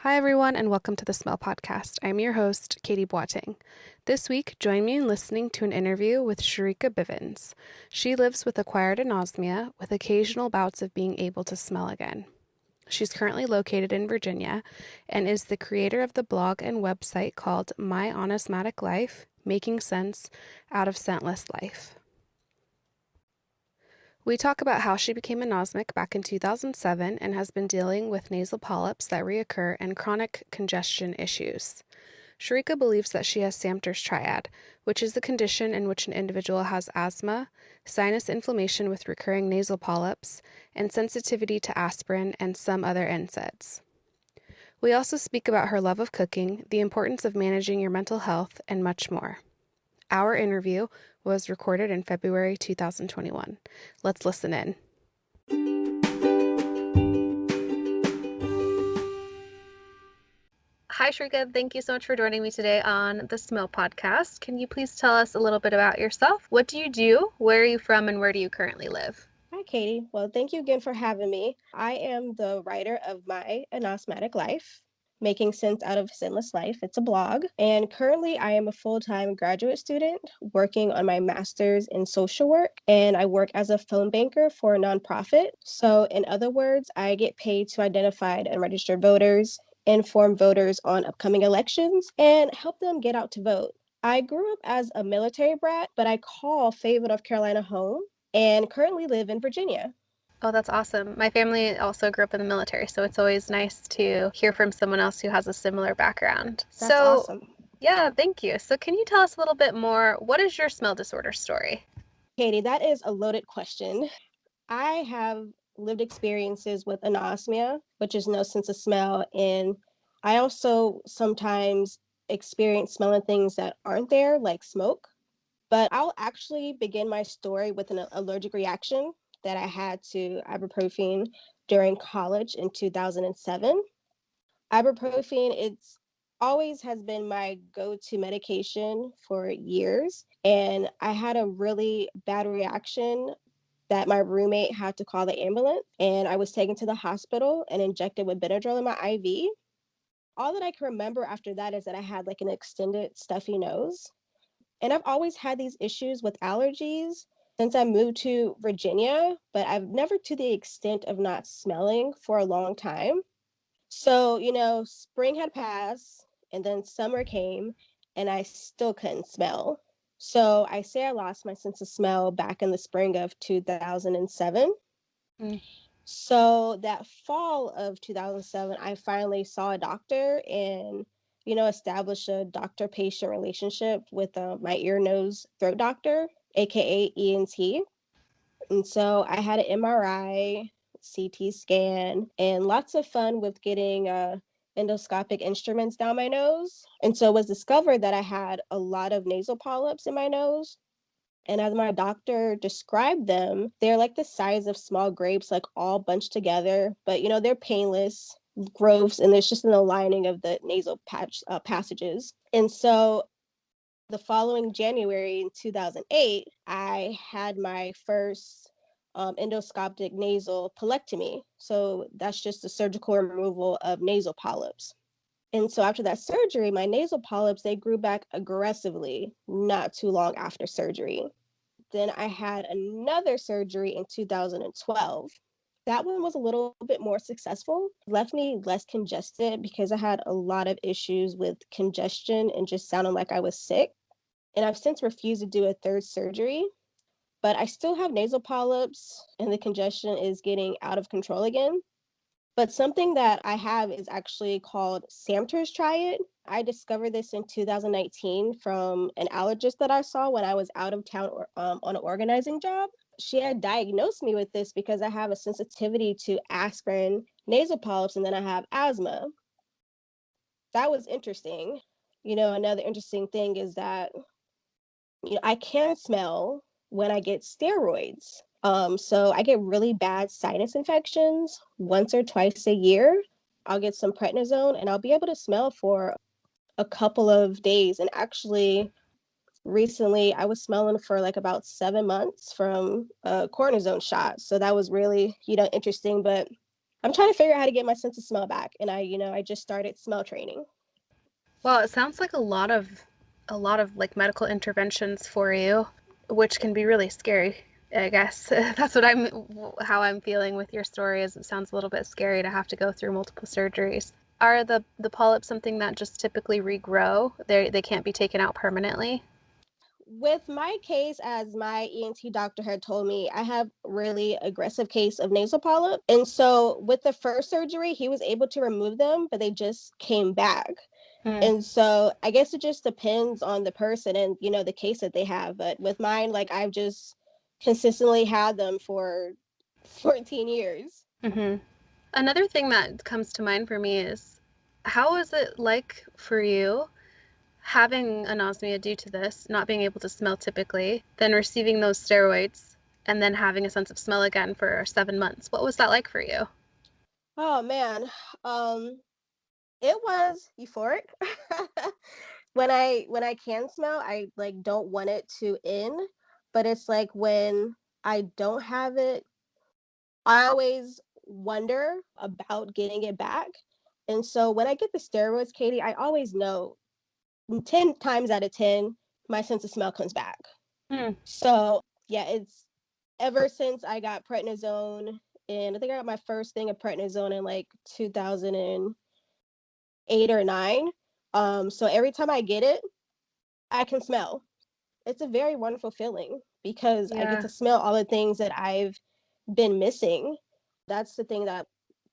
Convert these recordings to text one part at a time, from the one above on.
Hi, everyone, and welcome to the Smell Podcast. I'm your host, Katie Boateng. This week, join me in listening to an interview with Sharika Bivens. She lives with acquired anosmia, with occasional bouts of being able to smell again. She's currently located in Virginia and is the creator of the blog and website called My Anosmatic Life, Making Sense Out of Scentless Life. We talk about how she became anosmic back in 2007 and has been dealing with nasal polyps that reoccur and chronic congestion issues. Sharika believes that she has Samter's triad, which is the condition in which an individual has asthma, sinus inflammation with recurring nasal polyps, and sensitivity to aspirin and some other NSAIDs. We also speak about her love of cooking, the importance of managing your mental health, and much more. Our interview was recorded in February 2021. Let's listen in. Hi, Sharika. Thank you so much for joining me today on the Smell Podcast. Can you please tell us a little bit about yourself? What do you do? Where are you from? And where do you currently live? Hi, Katie. Well, thank you again for having me. I am the writer of My Anosmatic Life, Making Sense Out of Sinless Life. It's a blog. And currently, I am a full-time graduate student working on my master's in social work. And I work as a phone banker for a nonprofit. So, in other words, I get paid to identify and register voters, inform voters on upcoming elections, and help them get out to vote. I grew up as a military brat, but I call Fayetteville, North Carolina home and currently live in Virginia. Oh, that's awesome. My family also grew up in the military, so it's always nice to hear from someone else who has a similar background. That's awesome. Yeah, thank you. So can you tell us a little bit more? What is your smell disorder story? Katie, that is a loaded question. I have lived experiences with anosmia, which is no sense of smell, and I also sometimes experience smelling things that aren't there, like smoke. But I'll actually begin my story with an allergic reaction that I had to ibuprofen during college in 2007. Ibuprofen, it's always has been my go-to medication for years. And I had a really bad reaction that my roommate had to call the ambulance. And I was taken to the hospital and injected with Benadryl in my IV. All that I can remember after that is that I had like an extended stuffy nose. And I've always had these issues with allergies since I moved to Virginia, but I've never to the extent of not smelling for a long time. So, spring had passed and then summer came and I still couldn't smell. So I say I lost my sense of smell back in the spring of 2007. Mm. So that fall of 2007, I finally saw a doctor and, established a doctor patient relationship with my ear, nose, throat doctor, AKA ENT. And so I had an MRI, CT scan, and lots of fun with getting endoscopic instruments down my nose. And so it was discovered that I had a lot of nasal polyps in my nose. And as my doctor described them, they're like the size of small grapes, like all bunched together. But, they're painless growths, and there's just an aligning of the nasal passages. And so the following January in 2008, I had my first endoscopic nasal polyectomy. So that's just the surgical removal of nasal polyps. And so after that surgery, my nasal polyps, they grew back aggressively not too long after surgery. Then I had another surgery in 2012. That one was a little bit more successful, left me less congested because I had a lot of issues with congestion and just sounding like I was sick. And I've since refused to do a third surgery, but I still have nasal polyps and the congestion is getting out of control again. But something that I have is actually called Samter's triad. I discovered this in 2019 from an allergist that I saw when I was out of town on an organizing job. She had diagnosed me with this because I have a sensitivity to aspirin, nasal polyps, and then I have asthma. That was interesting. Another interesting thing is that I can smell when I get steroids. So I get really bad sinus infections once or twice a year. I'll get some prednisone and I'll be able to smell for a couple of days. And actually, recently I was smelling for like about 7 months from a cortisone shot. So that was really, interesting. But I'm trying to figure out how to get my sense of smell back. And I just started smell training. Well, it sounds like a lot of like medical interventions for you, which can be really scary. I guess that's how I'm feeling with your story. Is it sounds a little bit scary to have to go through multiple surgeries. Are the polyps something that just typically regrow? They can't be taken out permanently? With my case, as my ENT doctor had told me, I have really aggressive case of nasal polyp. And so with the first surgery, he was able to remove them, but they just came back. Hmm. And so I guess it just depends on the person and, the case that they have. But with mine, like I've just consistently had them for 14 years. Hmm. Another thing that comes to mind for me is how is it like for you having anosmia due to this, not being able to smell typically, then receiving those steroids, and then having a sense of smell again for 7 months? What was that like for you? Oh man. It was euphoric. When I can smell, I like don't want it to end, but it's like when I don't have it, I always wonder about getting it back. And so when I get the steroids, Katie, I always know 10 times out of 10 my sense of smell comes back. Hmm. So, yeah, it's ever since I got prednisone, and I think I got my first thing of prednisone in like 2008 or 9. So every time I get it, I can smell. It's a very wonderful feeling because I get Yeah. to smell all the things that I've been missing. That's the thing that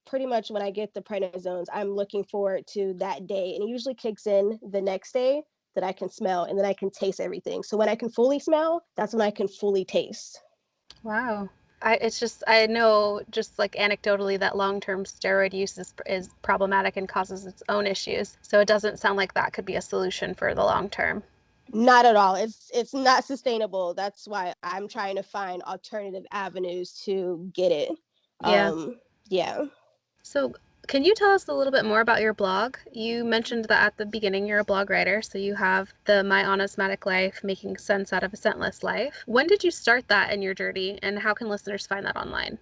pretty much when I get the prednisones, I'm looking forward to that day. And it usually kicks in the next day that I can smell and then I can taste everything. So when I can fully smell, that's when I can fully taste. Wow. I know just like anecdotally that long-term steroid use is problematic and causes its own issues. So it doesn't sound like that could be a solution for the long term. Not at all. It's not sustainable. That's why I'm trying to find alternative avenues to get it. Yeah. Yeah. So, can you tell us a little bit more about your blog? You mentioned that at the beginning you're a blog writer, so you have the My Anosmatic Life, Making Sense Out of a Scentless Life. When did you start that in your journey, and how can listeners find that online?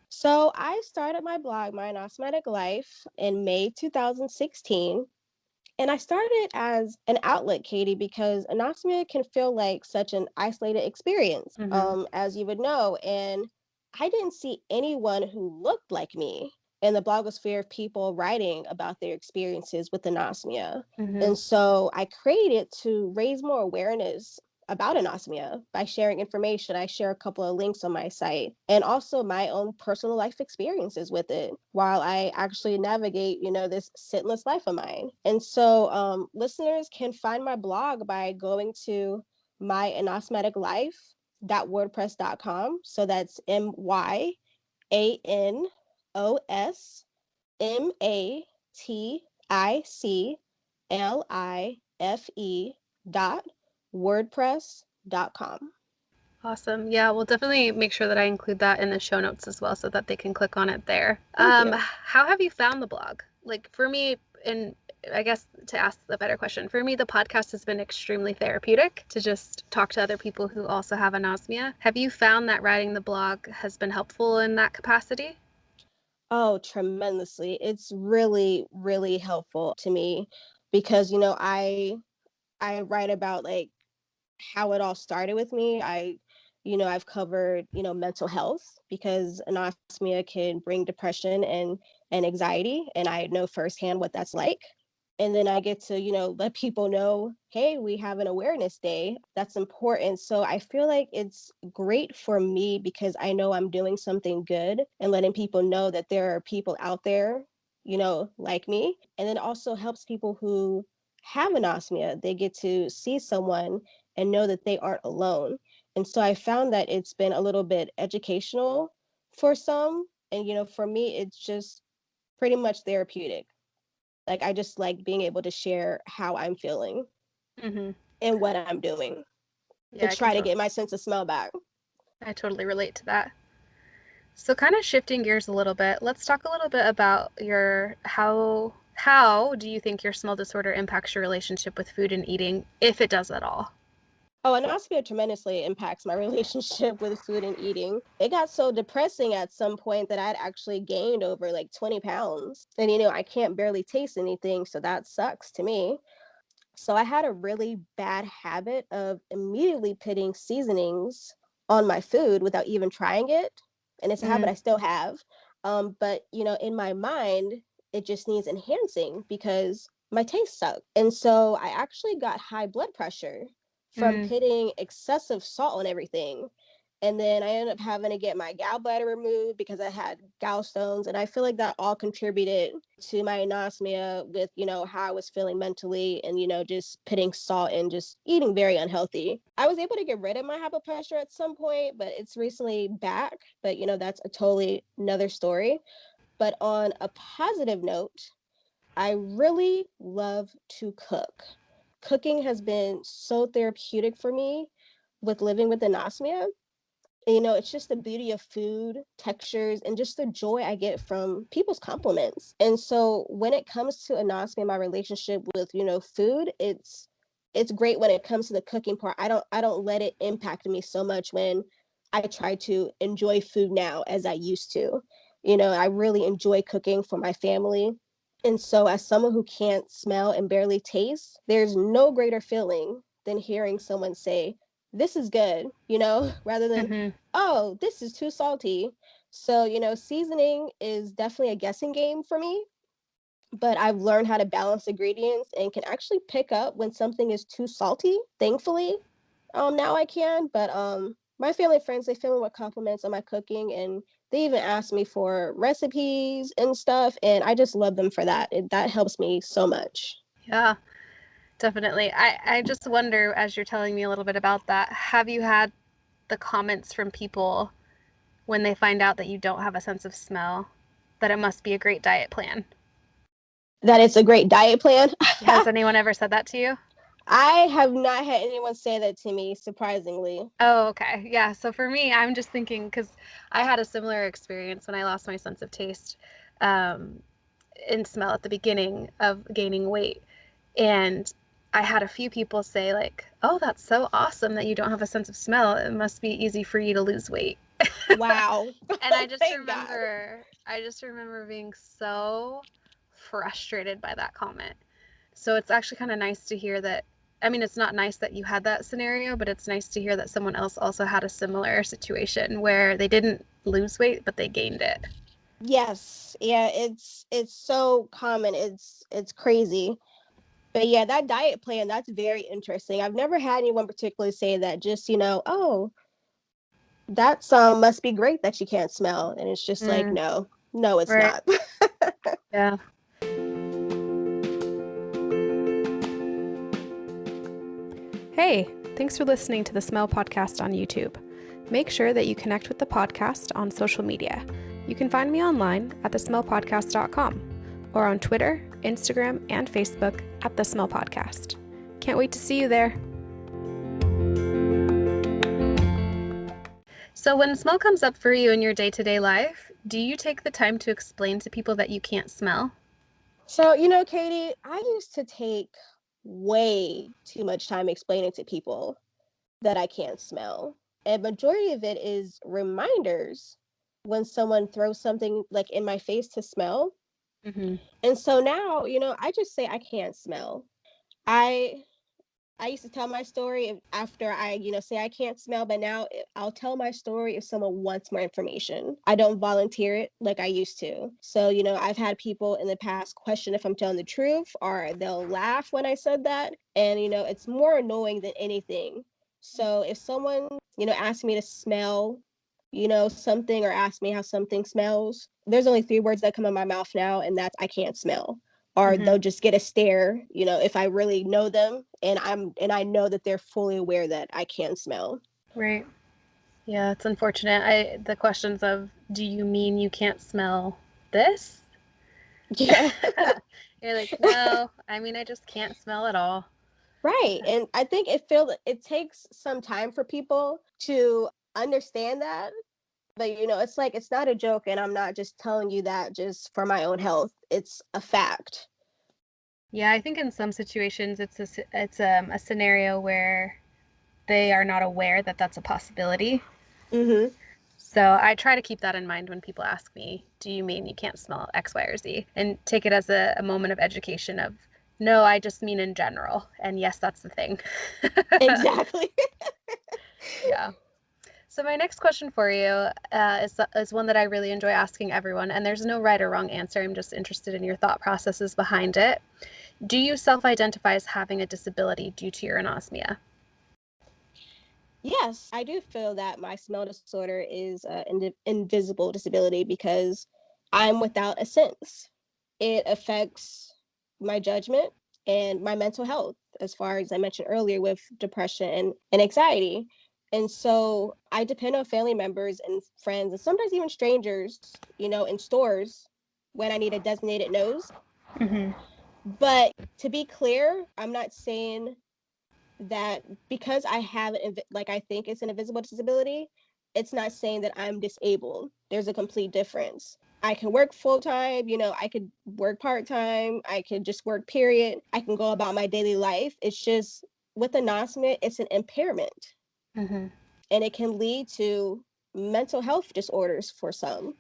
So I started my blog, My Anosmatic Life, in May 2016. And I started it as an outlet, Katie, because anosmia can feel like such an isolated experience, Mm-hmm. as you would know. And I didn't see anyone who looked like me in the blogosphere of people writing about their experiences with anosmia. Mm-hmm. And so I created to raise more awareness about anosmia by sharing information. I share a couple of links on my site and also my own personal life experiences with it while I actually navigate, this sinless life of mine. And so listeners can find my blog by going to myanosmaticlife.wordpress.com. So that's MYANOSMATICLIFE .wordpress.com. Awesome. Yeah, we'll definitely make sure that I include that in the show notes as well so that they can click on it there. Thank you. How have you found the blog? Like for me, and I guess to ask the better question, for me, the podcast has been extremely therapeutic to just talk to other people who also have anosmia. Have you found that writing the blog has been helpful in that capacity? Oh, tremendously. It's really, really helpful to me because, I write about like how it all started with me. I've covered, mental health because anosmia can bring depression and anxiety, and I know firsthand what that's like. And then I get to, let people know, hey, we have an awareness day. That's important. So I feel like it's great for me because I know I'm doing something good and letting people know that there are people out there, like me. And then also helps people who have anosmia. They get to see someone and know that they aren't alone. And so I found that it's been a little bit educational for some. And, for me, it's just pretty much therapeutic. Like I just like being able to share how I'm feeling Mm-hmm. and what I'm doing to Yeah, try to get my sense of smell back. I totally relate to that. So kind of shifting gears a little bit, let's talk a little bit about your how do you think your smell disorder impacts your relationship with food and eating, if it does at all? Oh, anosmia tremendously impacts my relationship with food and eating. It got so depressing at some point that I'd actually gained over like 20 pounds. And, I can't barely taste anything. So that sucks to me. So I had a really bad habit of immediately putting seasonings on my food without even trying it. And it's a habit Mm, I still have. But, in my mind, it just needs enhancing because my taste sucked. And so I actually got high blood pressure from mm, putting excessive salt on everything. And then I ended up having to get my gallbladder removed because I had gallstones. And I feel like that all contributed to my anosmia with, how I was feeling mentally and, just putting salt and just eating very unhealthy. I was able to get rid of my high blood pressure at some point, but it's recently back. But, that's a totally another story. But on a positive note, I really love to cook. Cooking has been so therapeutic for me with living with anosmia. It's just the beauty of food, textures, and just the joy I get from people's compliments. And so when it comes to anosmia, my relationship with, food, it's great when it comes to the cooking part. I don't let it impact me so much when I try to enjoy food now as I used to. I really enjoy cooking for my family. And so as someone who can't smell and barely taste, there's no greater feeling than hearing someone say, this is good, rather than, mm-hmm. oh, this is too salty. So, seasoning is definitely a guessing game for me, but I've learned how to balance ingredients and can actually pick up when something is too salty, thankfully. Now I can, but my family and friends, they fill me with compliments on my cooking, and they even ask me for recipes and stuff, and I just love them for that. That helps me so much. Yeah, definitely. I just wonder, as you're telling me a little bit about that, have you had the comments from people when they find out that you don't have a sense of smell, that it must be a great diet plan? That it's a great diet plan. Has anyone ever said that to you? I have not had anyone say that to me, surprisingly. Oh, okay. Yeah. So for me, I'm just thinking because I had a similar experience when I lost my sense of taste um, and smell at the beginning of gaining weight. And I had a few people say, like, oh, that's so awesome that you don't have a sense of smell. It must be easy for you to lose weight. Wow. And I just Thank God. remember, I just remember being so frustrated by that comment. So it's actually kind of nice to hear that. I mean, it's not nice that you had that scenario, but it's nice to hear that someone else also had a similar situation where they didn't lose weight, but they gained it. Yes. Yeah, it's so common. It's crazy. But yeah, that diet plan, that's very interesting. I've never had anyone particularly say that, just, oh, that's must be great that you can't smell. And it's just like, Mm, no, no, it's right. not. Yeah. Hey, thanks for listening to the Smell Podcast on YouTube. Make sure that you connect with the podcast on social media. You can find me online at thesmellpodcast.com or on Twitter, Instagram, and Facebook at The Smell Podcast. Can't wait to see you there. So when smell comes up for you in your day-to-day life, do you take the time to explain to people that you can't smell? So, Katie, I used to take way too much time explaining to people that I can't smell. And majority of it is reminders when someone throws something like in my face to smell. Mm-hmm. And so now, I just say I can't smell. I I used to tell my story after I, say I can't smell, but now I'll tell my story if someone wants more information. I don't volunteer it like I used to. So, I've had people in the past question if I'm telling the truth, or they'll laugh when I said that. And, it's more annoying than anything. So if someone, asks me to smell, something, or ask me how something smells, there's only three words that come in my mouth now, and that's I can't smell. Or Mm-hmm. they'll just get a stare, if I really know them and I know that they're fully aware that I can smell. Right. Yeah, it's unfortunate. The questions of, do you mean you can't smell this? Yeah. You're like, no, I mean, I just can't smell at all. Right. And I think it takes some time for people to understand that. But it's like it's not a joke, and I'm not just telling you that just for my own health. It's a fact. Yeah, I think in some situations it's a scenario where they are not aware that that's a possibility. Mm-hmm. So I try to keep that in mind when people ask me, do you mean you can't smell X, Y, or Z? And take it as a moment of education of, no, I just mean in general. And yes, that's the thing. Exactly. Yeah. So my next question for you is one that I really enjoy asking everyone, and there's no right or wrong answer. I'm just interested in your thought processes behind it. Do you self-identify as having a disability due to your anosmia? Yes, I do feel that my smell disorder is an invisible disability because I'm without a sense. It affects my judgment and my mental health, as far as I mentioned earlier, with depression and anxiety. And so I depend on family members and friends, and sometimes even strangers, in stores when I need a designated nose. Mm-hmm. But to be clear, I'm not saying that because I have like I think it's an invisible disability, it's not saying that I'm disabled. There's a complete difference. I can work full time, I could work part time, I could just work period. I can go about my daily life. It's just with anosmia, it's an impairment Mm-hmm. and it can lead to mental health disorders for some.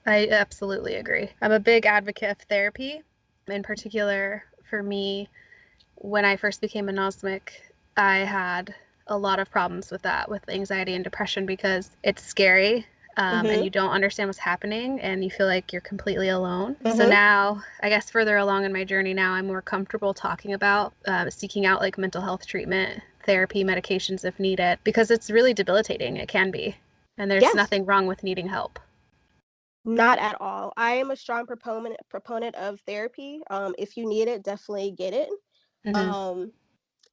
I absolutely agree. I'm a big advocate of therapy. In particular, for me, when I first became anosmic, I had a lot of problems with that, with anxiety and depression, because it's scary, and Mhm. you don't understand what's happening and you feel like you're completely alone. So Mhm. now, I guess further along in my journey now, I'm more comfortable talking about seeking out like mental health treatment, therapy, medications if needed, because it's really debilitating. It can be. And there's Yes. nothing wrong with needing help. Not at all. I am a strong proponent of therapy. If you need it, definitely get it. Mm-hmm. Um,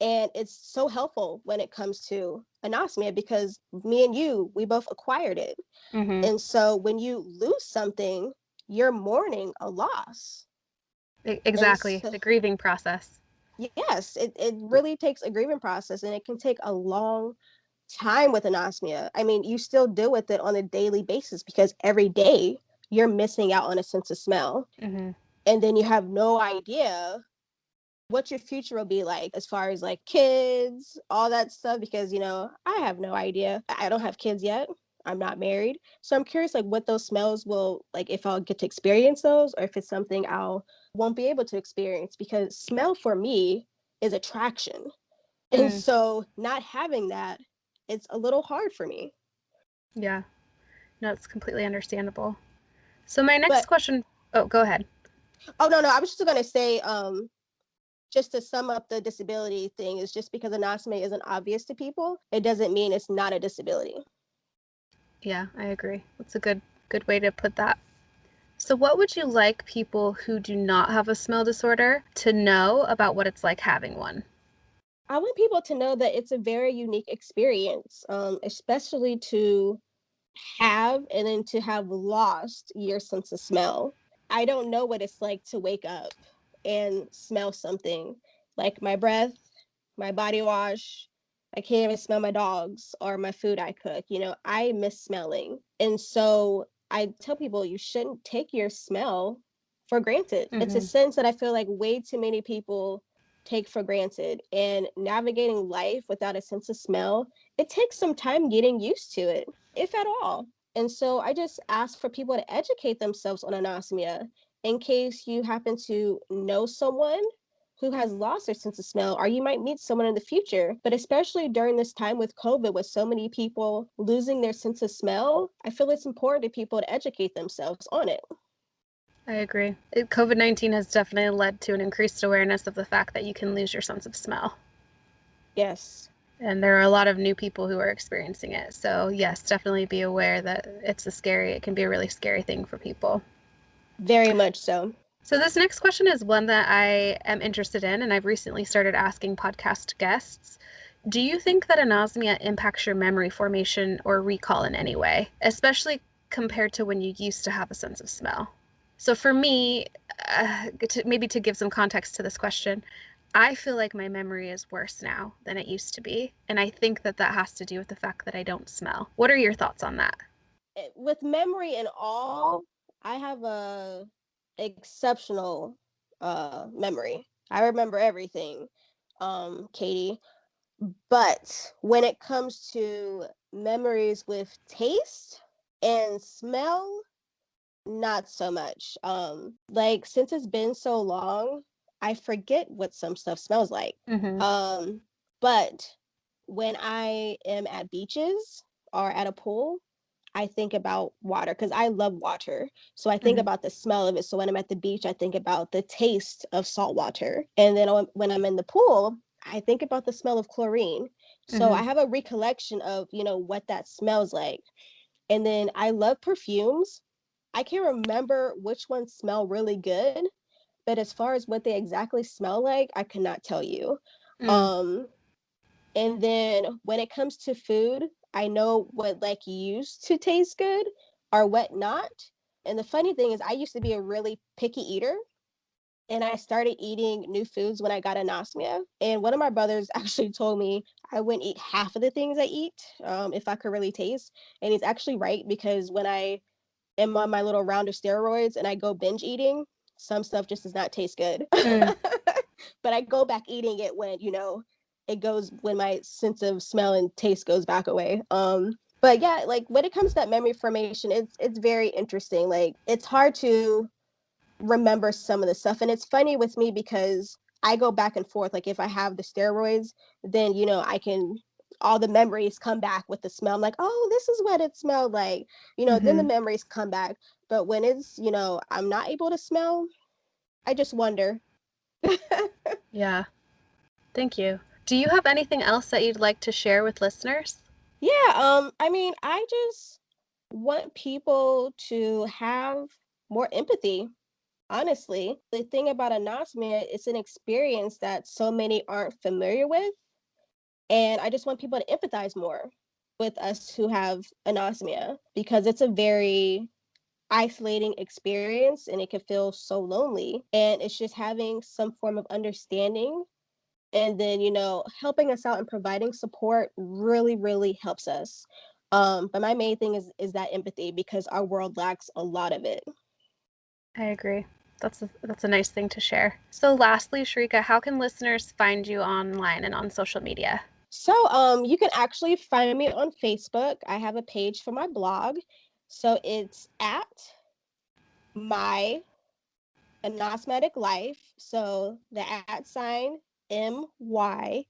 and it's so helpful when it comes to anosmia because me and you, we both acquired it. Mm-hmm. And so when you lose something, you're mourning a loss. And Exactly. so, The grieving process. yes, it really takes a grieving process and it can take a long time with anosmia. I mean, you still deal with it on a daily basis because every day you're missing out on a sense of smell. Mm-hmm. And then you have no idea what your future will be like as far as like kids, all that stuff, because I have no idea. I don't have kids yet. I'm not married. So I'm curious like what those smells will like if I'll get to experience those or if it's something I'll won't be able to experience because smell for me is attraction. And Mm. so not having that, it's a little hard for me. Yeah. No, it's completely understandable. So my next But question, oh, go ahead. oh no, I was just gonna say, just to sum up the disability thing is just because anosmia isn't obvious to people, it doesn't mean it's not a disability. Yeah, I agree. That's a good way to put that. So what would you like people who do not have a smell disorder to know about what it's like having one? I want people to know that it's a very unique experience, especially to have and then to have lost your sense of smell. I don't know what it's like to wake up and smell something like my breath, my body wash. I can't even smell my dogs or my food I cook. I miss smelling. And so I tell people you shouldn't take your smell for granted. It's a Mm-hmm. sense that I feel like way too many people take for granted. And navigating life without a sense of smell, it takes some time getting used to it, if at all. And so I just ask for people to educate themselves on anosmia in case you happen to know someone who has lost their sense of smell, or you might meet someone in the future. But especially during this time with COVID, with so many people losing their sense of smell, I feel it's important to people to educate themselves on it. I agree. COVID-19 has definitely led to an increased awareness of the fact that you can lose your sense of smell. Yes, And there are a lot of new people who are experiencing it. So, yes, definitely be aware that it can be a really scary thing for people. very much so. So, this next question is one that I am interested in, and I've recently started asking podcast guests. Do you think that anosmia impacts your memory formation or recall in any way, especially compared to when you used to have a sense of smell? So, for me, maybe to give some context to this question, I feel like my memory is worse now than it used to be. And I think that that has to do with the fact that I don't smell. What are your thoughts on that? With memory and all, I have a exceptional memory. I remember everything, Katie. But when it comes to memories with taste and smell, not so much. Like since it's been so long, I forget what some stuff smells like. Mm-hmm. Um, but when I am at beaches or at a pool, I think about water because I love water. So I think Mm-hmm. about the smell of it. So when I'm at the beach, I think about the taste of salt water. And then when I'm in the pool, I think about the smell of chlorine. So Mm-hmm. I have a recollection of, what that smells like. And then I love perfumes. I can't remember which ones smell really good, but as far as what they exactly smell like, I cannot tell you. Mm. Um, and then when it comes to food, I know what like used to taste good or what not. And the funny thing is I used to be a really picky eater and I started eating new foods when I got anosmia. And one of my brothers actually told me I wouldn't eat half of the things I eat if I could really taste. And he's actually right because when I am on my little round of steroids and I go binge eating, some stuff just does not taste good. Mm. But I go back eating it when, it goes when my sense of smell and taste goes back away. But yeah, like when it comes to that memory formation, it's very interesting. Like it's hard to remember some of the stuff. And it's funny with me because I go back and forth. Like if I have the steroids, then I can all the memories come back with the smell. I'm like, oh, this is what it smelled like. Then the Mm-hmm. memories come back. But when it's, I'm not able to smell, I just wonder. Yeah. Thank you. Do you have anything else that you'd like to share with listeners? Yeah, I mean, I just want people to have more empathy. Honestly, the thing about anosmia, it's an experience that so many aren't familiar with. And I just want people to empathize more with us who have anosmia because it's a very isolating experience and it can feel so lonely. And it's just having some form of understanding and then, helping us out and providing support really, really helps us. But my main thing is that empathy because our world lacks a lot of it. I agree. That's a nice thing to share. So lastly, Sharika, how can listeners find you online and on social media? So, you can actually find me on Facebook. I have a page for my blog. So it's at my anosmatic life. So the at sign MYANOSMATICLIFE.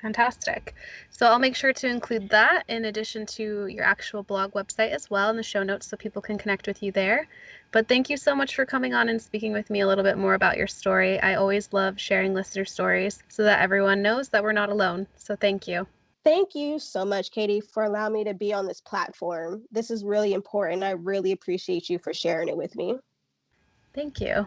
Fantastic. So I'll make sure to include that in addition to your actual blog website as well in the show notes so people can connect with you there. But thank you so much for coming on and speaking with me a little bit more about your story. I always love sharing listener stories so that everyone knows that we're not alone. So thank you. Thank you so much, Katie, for allowing me to be on this platform. This is really important. I really appreciate you for sharing it with me. Thank you.